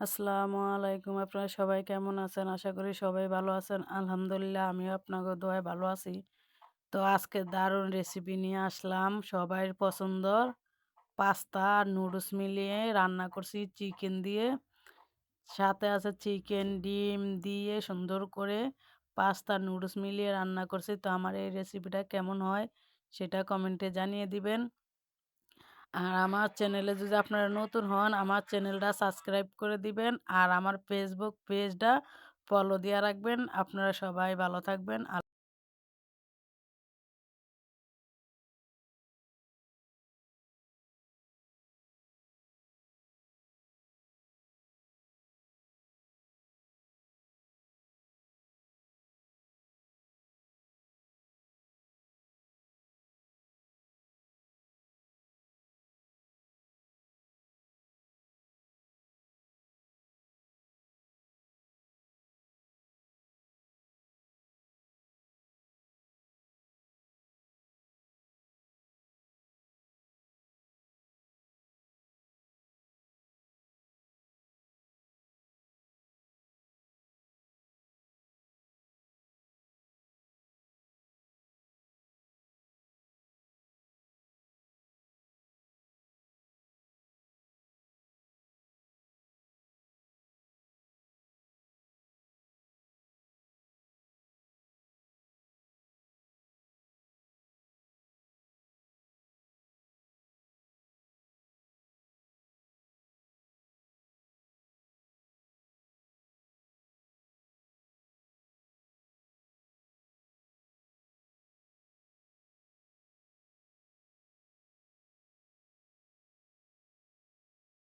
আসসালামু আলাইকুম। আপনারা সবাই কেমন আছেন? আশা করি সবাই ভালো আছেন। আলহামদুলিল্লাহ আমিও আপনাদের দোয়ায় ভালো আছি। তো আজকে দারুণ রেসিপি নিয়ে আসলাম। সবাইর পছন্দর পাস্তা আর নুডলস মিলিয়ে রান্না করছি চিকেন দিয়ে। সাথে আছে চিকেন, ডিম দিয়ে সুন্দর করে পাস্তা, নুডলস মিলিয়ে রান্না করছি। তো আমার এই রেসিপিটা কেমন হয় সেটা কমেন্টে জানিয়ে দিবেন। আর আমার চ্যানেলে যদি আপনারা নতুন হন, আমার চ্যানেলটা সাবস্ক্রাইব করে দিবেন। আর আমার ফেসবুক পেজটা ফলো দিয়া রাখবেন। আপনারা সবাই ভালো থাকবেন।